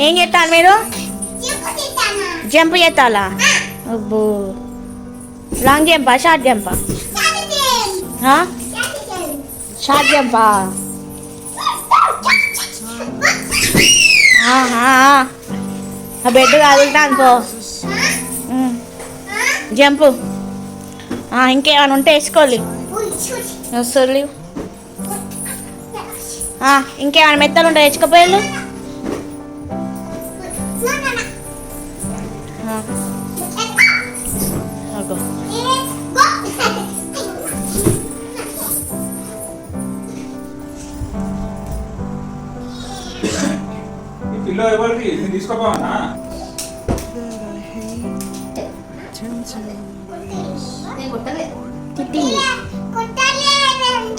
ఏం చేస్తారు మీరు? జంప్ చేస్తాలా? అబ్బో, long Zampa short Zampa? Short Zampa? ఆ బెడ్ కదులుతాను పో. జంపు. ఇంకేమైనా ఉంటే వేసుకోవాలి. వస్తుంది. ఇంకేమైనా మెత్తలు ఉంటే తెచ్చుకోపోయాళ్ళు. పిల్లో ఎవరికి తీసుకోపోవన్నా?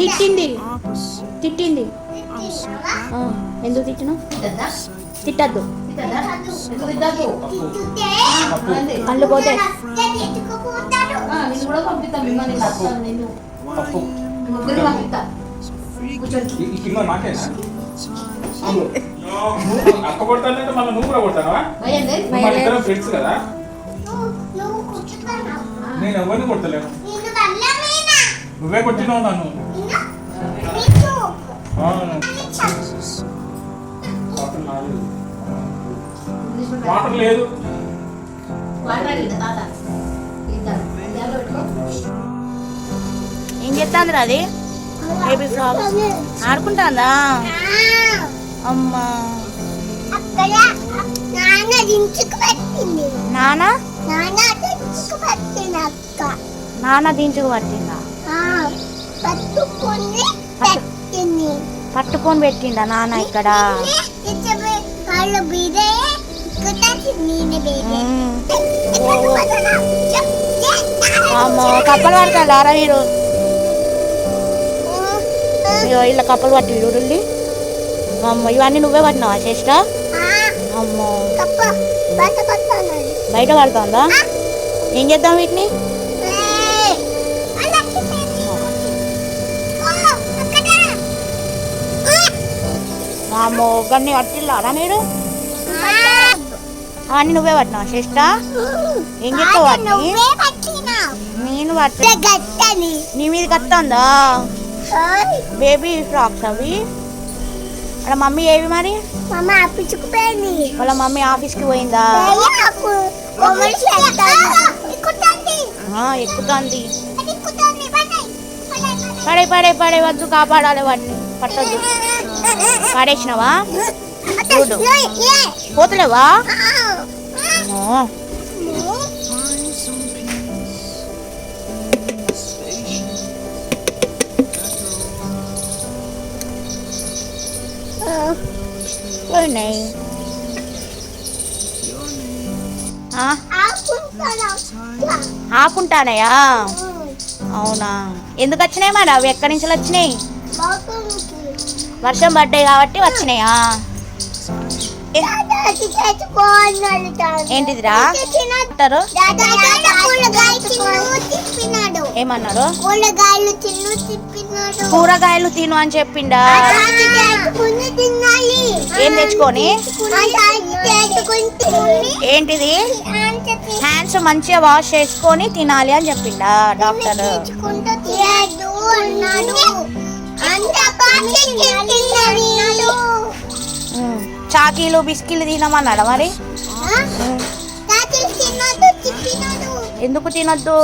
తిట్టింది తిట్టింది. ఎందుకు తిట్టినా? తిట్టద్దు, కళ్ళు పోతే. అక్క కొడతానంటే మళ్ళీ నువ్వు కూడా కొడతావా? ఫ్రెండ్స్ కదా, నేను ఎవరిని కొడతలేను. నువ్వే కొట్టినావు నన్ను. వాటర్ లేదు. ఏం చెప్తాందిరా అది? బేబీ ఫ్రాక్ ఆడుకుంటాందా? అమ్మా, నాన్న నాన్న దించుకు పట్టిందా? పట్టుకొని పెట్టిండా నాన్న ఇక్కడ? కప్పలు పడతారా మీరు? ఇలా కప్పలు పట్టి చూడండి. అమ్మ, ఇవన్నీ నువ్వే పట్టినావా చేష్ట? అమ్మో, బయట పడుతుందా? ఏం చేద్దాం వీటిని? అమ్మో, గన్ని పట్టిల్లారా మీరు? అవన్నీ నువ్వే పట్టినావా చేష్ట? ఏం చెప్తావు వాటిని? నేను పట్టి నీ మీద కత్తందా? బేబీ ఫ్రాక్స్ అవి. అలా మమ్మీ ఏవి మరి? వాళ్ళ మమ్మీ ఆఫీస్కి పోయిందా? ఎక్కుతుంది. పడే పడే పడే వద్దు, కాపాడాలి వాటిని, పట్టద్దు. పాడేసినావా? చూడు, పోతలేవా? ఆకుంటానయా? అవునా, ఎందుకు వచ్చినాయి మరి అవి? ఎక్కడి నుంచి వచ్చినాయి? వర్షం పడ్డాయి కాబట్టి వచ్చినాయా? ఏంటిదిరా? ఏమన్నారు? కూరగాయలు తిను అని చెప్పిండా? ఏం తెచ్చుకొని? ఏంటిది? హ్యాండ్స్ మంచిగా వాష్ చేసుకొని తినాలి అని చెప్పిండా డాక్టర్? చాకీలు బిస్కీలు తినమన్నాడా మరి? ఎందుకు తినొద్దు?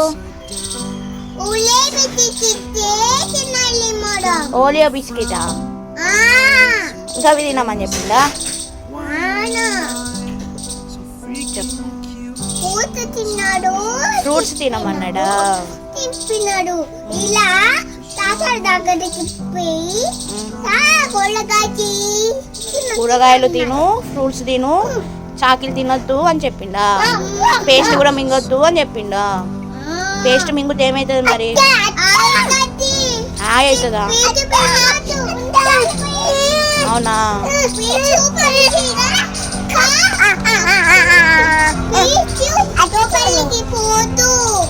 ఓలియో బిస్కెటా? ఇంకా అవి తినమని చెప్పిందా? ఫ్రూట్స్ తినమన్నాడా? తిప్పినాడు. ఇలా తాతల దగ్గరికి పోయి కూరగాయలు తిను, ఫ్రూట్స్ తిను, చాకిలు తినొద్దు అని చెప్పిండా? పేస్ట్ కూడా మింగొద్దు అని చెప్పిండా? పేస్ట్ మింగుతే ఏమవుతుంది మరి? అవుతుందా? అవునా?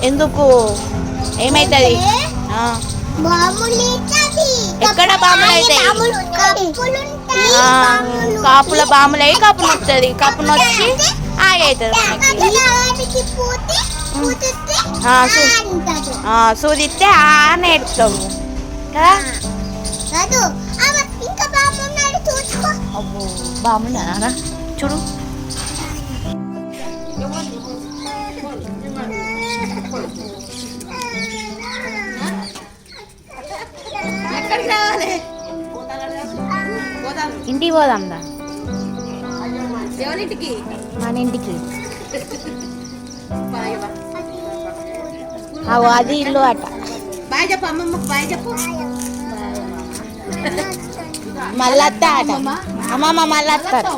ఎందుకు? ఏమైతుంది? ఎక్కడ బాంబులు అయితే కాపుల బాంబులు అయ్యి కప్పు నొస్తుంది. కప్పు నొచ్చి అవుతుంది మనకి. సూదిస్తే నేర్పుతావు కదా. అబ్బో బాగున్నారా చూడు. ఇంటికి పోదాందా? ఎవరింటికి? మన ఇంటికి. అది ఇల్లు అట. బాయ్ చెప్పు అమ్మమ్మకు. బాయ్ చెప్పు. మళ్ళత్త అట. అమ్మమ్మ మళ్ళత్తారు.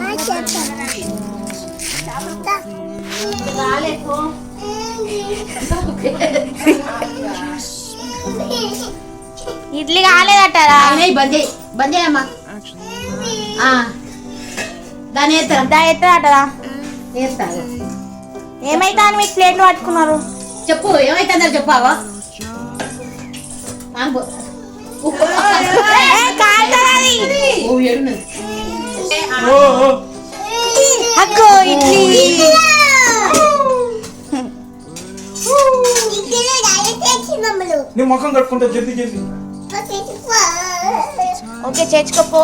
ఇడ్లీ కాలేదటారా? బంద్ చేయమ్మా. దాని ఎత్తదటరా? ఏమైతే అని మీకు ప్లేట్లు పట్టుకున్నారు? చెప్పు ఏమైతుందో చెప్పావా? అక్కో ఇడ్లీ. నీ ముఖం కట్టుకుంటా జల్దీ జల్దీ. ఓకే చేర్చుకోపో.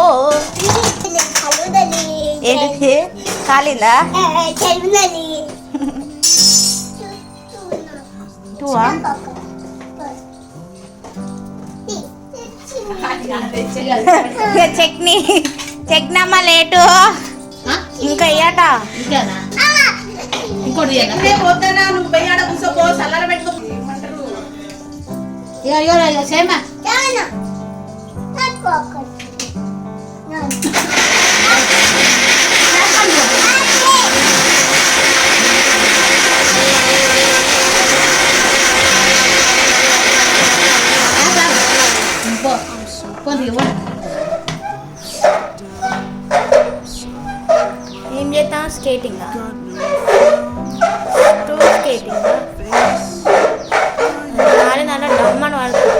ఏంటి కాలిందా? టూవా? చట్నీ చట్నమ్మ లేటు ఇంకా ఇయ్యట. ఇంకోటి సేమా ఏం చేద్దాం? స్కేటింగ్ స్కేటింగ్ దాంట్లో డమ్మని వాడుతుంది.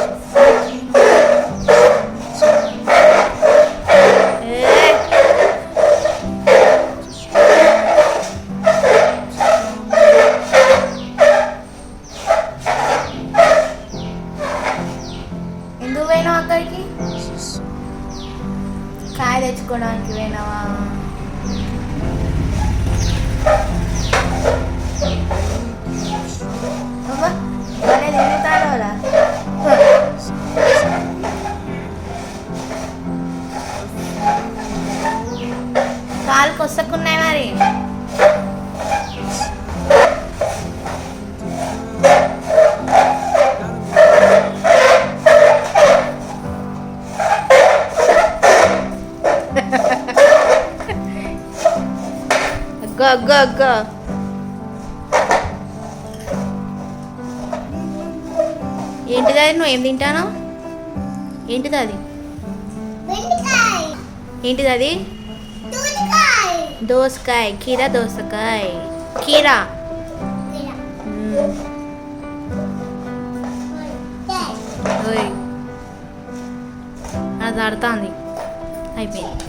ఎందుకు పోయినావు అక్కడికి? కాయ తెచ్చుకోవడానికి పోయినావా? కాలు కొసక్కున్నాయి మరి. అగ్గో అగ్గో అగ్గో. ఏంటిది అది? నువ్వు ఏం తింటాను? ఏంటిది అది? ఏంటిది అది? దోసకాయ. కీరా దోసకాయ. కీరా. అది ఆడుతుంది. అయిపోయింది.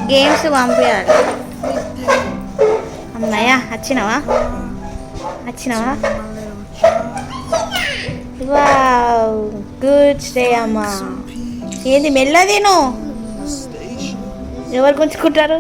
గేమ్స్ పంపించాలి. అన్నయ్య వచ్చినావా? వచ్చినావా? వావ్, గుడ్ స్టే అమ్మా. ఏంది మెల్లదేను? ఎవరు గుంజుకుంటారు?